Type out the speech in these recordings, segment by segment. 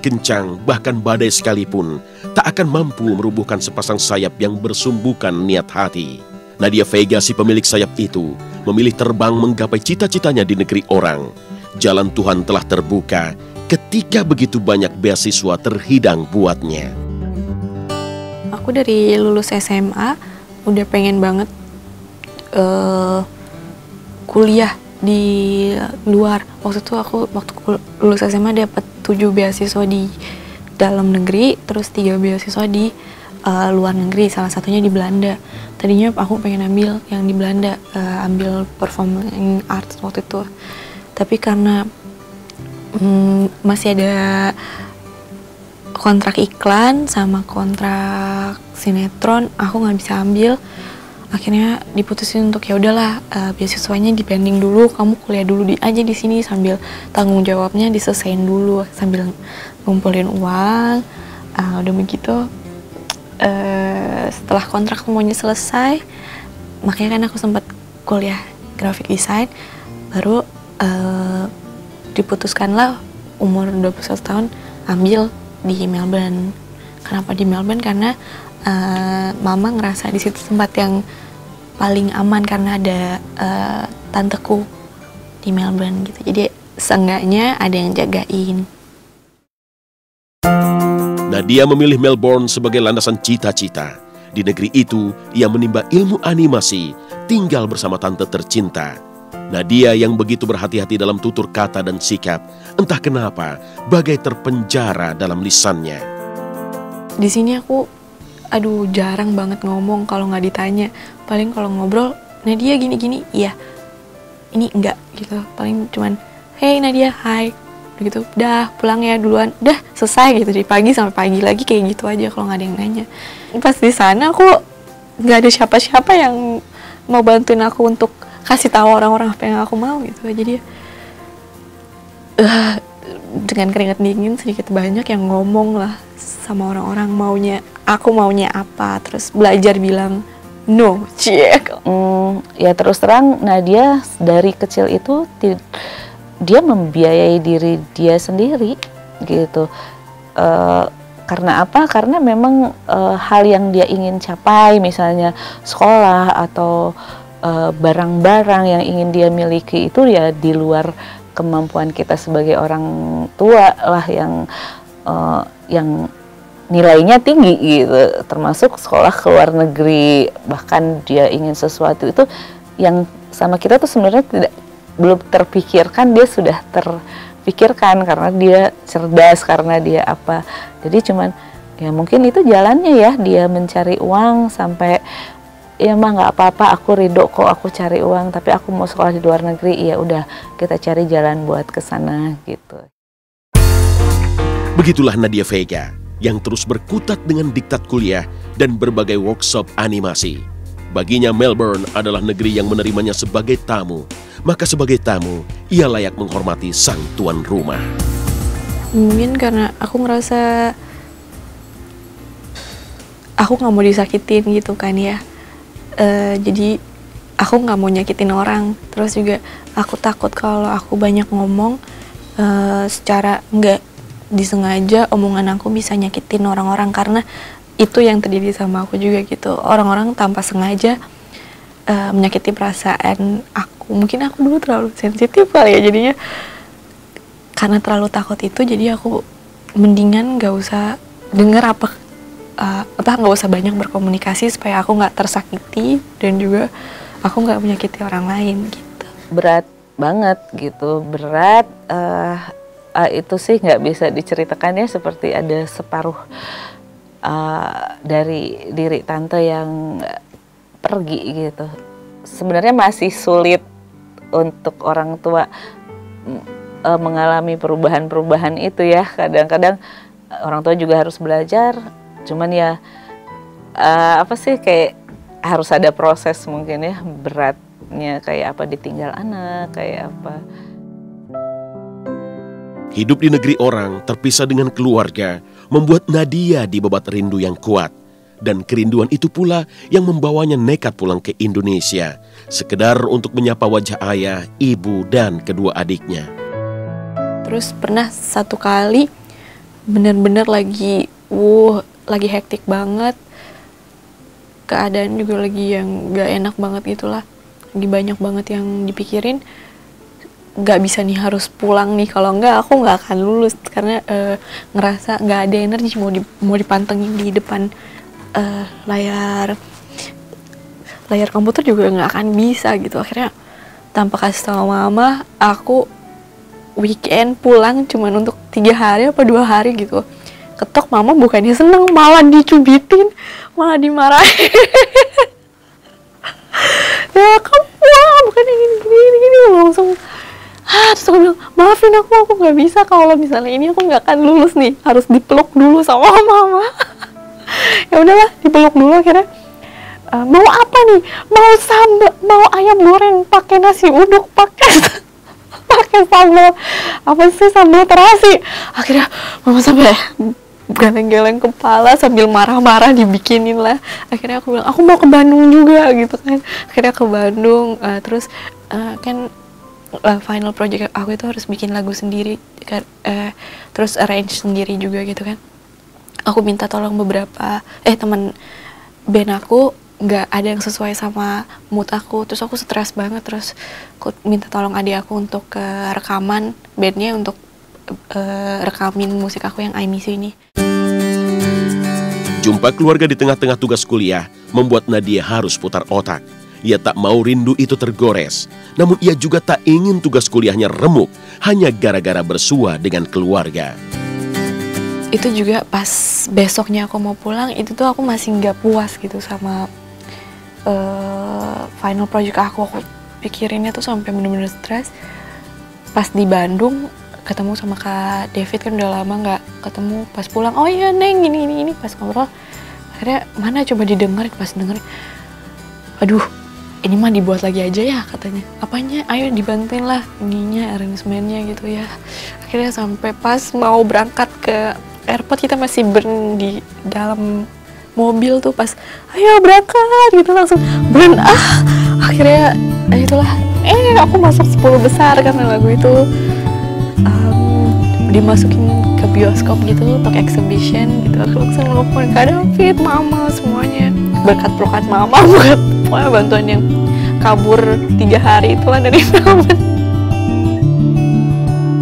kencang, bahkan badai sekalipun, tak akan mampu merubuhkan sepasang sayap yang bersumbukan niat hati. Nadia Vega, si pemilik sayap itu, memilih terbang menggapai cita-citanya di negeri orang. Jalan Tuhan telah terbuka ketika begitu banyak beasiswa terhidang buatnya. Aku dari lulus SMA, udah pengen banget kuliah di luar. Waktu itu aku lulus SMA dapat 7 beasiswa di dalam negeri, terus 3 beasiswa di luar negeri, salah satunya di Belanda. Tadinya aku pengen ambil yang di Belanda, ambil performing arts waktu itu. Tapi karena masih ada kontrak iklan sama kontrak sinetron, aku nggak bisa ambil. Akhirnya diputusin untuk ya udahlah, beasiswanya dipending dulu, kamu kuliah dulu aja di sini sambil tanggung jawabnya diselesain dulu sambil ngumpulin uang. Udah begitu, setelah kontrak semuanya selesai, makanya kan aku sempat kuliah graphic design, baru diputuskanlah umur 21 tahun ambil di Melbourne. Kenapa di Melbourne? Karena mama ngerasa di situ tempat yang paling aman karena ada tanteku di Melbourne gitu. Jadi seenggaknya ada yang jagain. Nadia memilih Melbourne sebagai landasan cita-cita. Di negeri itu, ia menimba ilmu animasi, tinggal bersama tante tercinta. Nadia yang begitu berhati-hati dalam tutur kata dan sikap, entah kenapa bagai terpenjara dalam lisannya. Di sini aku jarang banget ngomong kalau nggak ditanya. Paling kalau ngobrol, Nadia gini-gini, iya, ini enggak gitu. Paling cuman, hey Nadia, hai, gitu. Dah pulang ya duluan, dah selesai gitu. Dari pagi sampai pagi lagi kayak gitu aja kalau nggak ada yang nanya. Pas di sana aku nggak ada siapa-siapa yang mau bantuin aku untuk kasih tahu orang-orang apa yang aku mau gitu. Jadi dengan keringat dingin sedikit banyak yang ngomong lah sama orang-orang aku maunya apa, terus belajar bilang no, cek. Ya terus terang Nadia dari kecil itu dia membiayai diri dia sendiri gitu. Karena apa? Karena memang hal yang dia ingin capai, misalnya sekolah atau barang-barang yang ingin dia miliki itu ya di luar kemampuan kita sebagai orang tua lah, yang nilainya tinggi gitu, termasuk sekolah ke luar negeri. Bahkan dia ingin sesuatu itu yang sama kita tuh sebenarnya belum terpikirkan, dia sudah terpikirkan karena dia cerdas, karena dia apa. Jadi cuman ya mungkin itu jalannya ya, dia mencari uang sampai ya mah nggak apa-apa, aku ridho kok aku cari uang, tapi aku mau sekolah di luar negeri, ya udah kita cari jalan buat ke sana gitu. Begitulah Nadia Vega yang terus berkutat dengan diktat kuliah dan berbagai workshop animasi. Baginya Melbourne adalah negeri yang menerimanya sebagai tamu, maka sebagai tamu ia layak menghormati sang tuan rumah. Mungkin karena aku ngerasa aku nggak mau disakitin gitu kan ya. Jadi aku nggak mau nyakitin orang. Terus juga aku takut kalau aku banyak ngomong secara nggak disengaja, omongan aku bisa nyakitin orang-orang, karena itu yang terjadi sama aku juga gitu. Orang-orang tanpa sengaja menyakiti perasaan aku. Mungkin aku dulu terlalu sensitif kali ya, jadinya karena terlalu takut itu, jadi aku mendingan nggak usah denger nggak usah banyak berkomunikasi supaya aku nggak tersakiti dan juga aku nggak menyakiti orang lain gitu. Berat banget gitu, berat. Itu sih nggak bisa diceritakan ya, seperti ada separuh dari diri tante yang pergi gitu. Sebenarnya masih sulit untuk orang tua mengalami perubahan-perubahan itu ya. Kadang-kadang orang tua juga harus belajar, cuman ya kayak harus ada proses mungkin ya, beratnya kayak apa ditinggal anak, kayak apa. Hidup di negeri orang, terpisah dengan keluarga, membuat Nadia dibebat rindu yang kuat. Dan kerinduan itu pula yang membawanya nekat pulang ke Indonesia, sekedar untuk menyapa wajah ayah, ibu, dan kedua adiknya. Terus pernah satu kali bener-bener lagi hektik banget, keadaan juga lagi yang gak enak banget gitulah, lagi banyak banget yang dipikirin. Gak bisa nih, harus pulang nih, kalau enggak aku nggak akan lulus karena ngerasa nggak ada energi mau dipantengin di depan layar komputer juga nggak akan bisa gitu. Akhirnya tanpa kasih tahu mama, aku weekend pulang cuman untuk 3 hari apa 2 hari gitu. Ketok, mama bukannya seneng, malah dicubitin, malah dimarahin. Ya kamu pulang, bukannya gini langsung. Terus aku bilang, maafin aku nggak bisa, kalau misalnya ini aku nggak akan lulus nih, harus dipeluk dulu sama mama. Ya udahlah, dipeluk dulu. Akhirnya mau apa nih, mau sambal, mau ayam goreng pakai nasi uduk, pakai sambal apa sih, sambal terasi. Akhirnya mama sampai geleng-geleng kepala sambil marah-marah dibikinin lah. Akhirnya aku bilang, aku mau ke Bandung juga gitu kan. Akhirnya ke Bandung, terus kan final project aku itu harus bikin lagu sendiri kan, terus arrange sendiri juga gitu kan. Aku minta tolong beberapa teman band aku, nggak ada yang sesuai sama mood aku, terus aku stres banget. Terus aku minta tolong adik aku untuk rekaman bandnya, untuk rekamin musik aku yang I Miss You ini. Jumpa keluarga di tengah-tengah tugas kuliah membuat Nadia harus putar otak. Ia tak mau rindu itu tergores, namun ia juga tak ingin tugas kuliahnya remuk hanya gara-gara bersua dengan keluarga. Itu juga pas besoknya aku mau pulang, itu tuh aku masih nggak puas gitu sama final project aku pikirinnya tuh sampai bener-bener stres. Pas di Bandung ketemu sama Kak David, kan udah lama nggak ketemu. Pas pulang, oh iya Neng, ini pas ngobrol, akhirnya mana coba didengerin. Pas dengerin, aduh ini mah dibuat lagi aja ya katanya. Apanya? Ayo dibantuin lah ininya, arrangementnya gitu ya. Akhirnya sampai pas mau berangkat ke airport, kita masih di dalam mobil tuh, pas ayo berangkat gitu langsung akhirnya itulah aku masuk 10 besar karena lagu itu dimasukin ke bioskop gitu untuk exhibition gitu. Aku langsung nelfon Kak David, mama, semuanya berkat mama buat bantuan yang kabur 3 hari itulah dari Melbourne.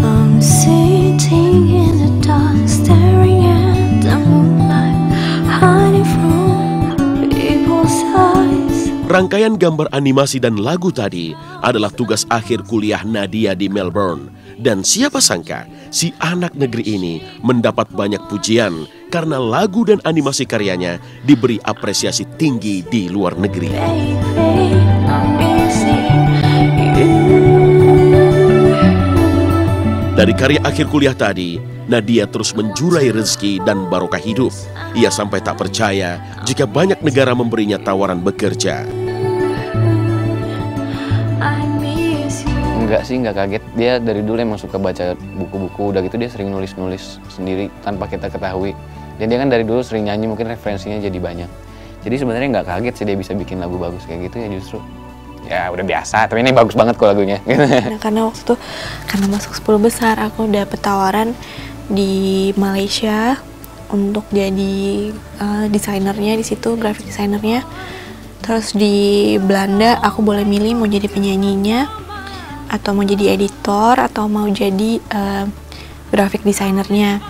I'm sitting in the dark, staring at the moonlight, hiding from people's eyes. Rangkaian gambar animasi dan lagu tadi adalah tugas akhir kuliah Nadia di Melbourne. Dan siapa sangka si anak negeri ini mendapat banyak pujian karena lagu dan animasi karyanya diberi apresiasi tinggi di luar negeri. Dari karya akhir kuliah tadi, Nadia terus menjurai rezeki dan barokah hidup. Ia sampai tak percaya jika banyak negara memberinya tawaran bekerja. Enggak sih, enggak kaget. Dia dari dulu emang suka baca buku-buku, udah gitu dia sering nulis-nulis sendiri tanpa kita ketahui. Dan dia kan dari dulu sering nyanyi, mungkin referensinya jadi banyak. Jadi sebenarnya nggak kaget sih dia bisa bikin lagu bagus kayak gitu ya, justru. Ya udah biasa, tapi ini bagus banget kok lagunya. Nah, karena waktu itu, karena masuk 10 besar, aku dapet tawaran di Malaysia untuk jadi desainernya di situ, graphic desainernya. Terus di Belanda aku boleh milih mau jadi penyanyinya, atau mau jadi editor, atau mau jadi graphic desainernya.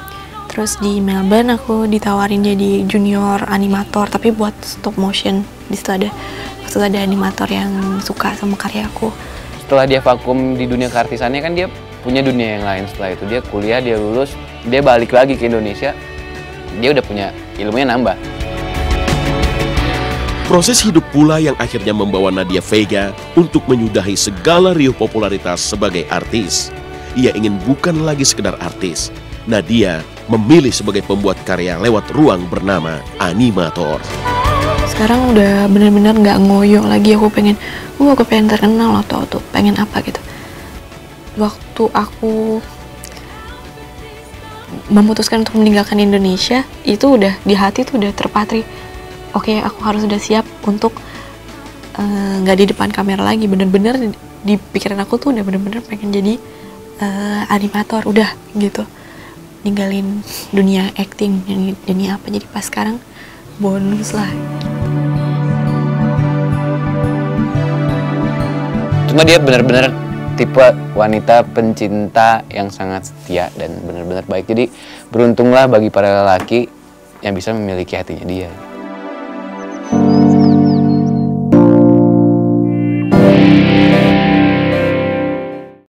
Terus di Melbourne aku ditawarin jadi junior animator, tapi buat stop motion. Di situ ada animator yang suka sama karya aku. Setelah dia vakum di dunia keartisannya, kan dia punya dunia yang lain. Setelah itu dia kuliah, dia lulus, dia balik lagi ke Indonesia, dia udah punya ilmunya nambah. Proses hidup pula yang akhirnya membawa Nadia Vega untuk menyudahi segala riuh popularitas sebagai artis. Ia ingin bukan lagi sekedar artis. Nadia memilih sebagai pembuat karya lewat ruang bernama animator. Sekarang udah benar-benar nggak ngoyo lagi. Aku pengen terkenal atau pengen apa gitu. Waktu aku memutuskan untuk meninggalkan Indonesia, itu udah di hati tuh udah terpatri. Oke, aku harus udah siap untuk nggak di depan kamera lagi. Bener-bener di pikiran aku tuh udah bener-bener pengen jadi animator, udah gitu. ninggalin dunia acting, dunia apa, jadi pas sekarang bonus lah. Cuma dia benar-benar tipe wanita pencinta yang sangat setia dan benar-benar baik. Jadi beruntunglah bagi para lelaki yang bisa memiliki hatinya dia.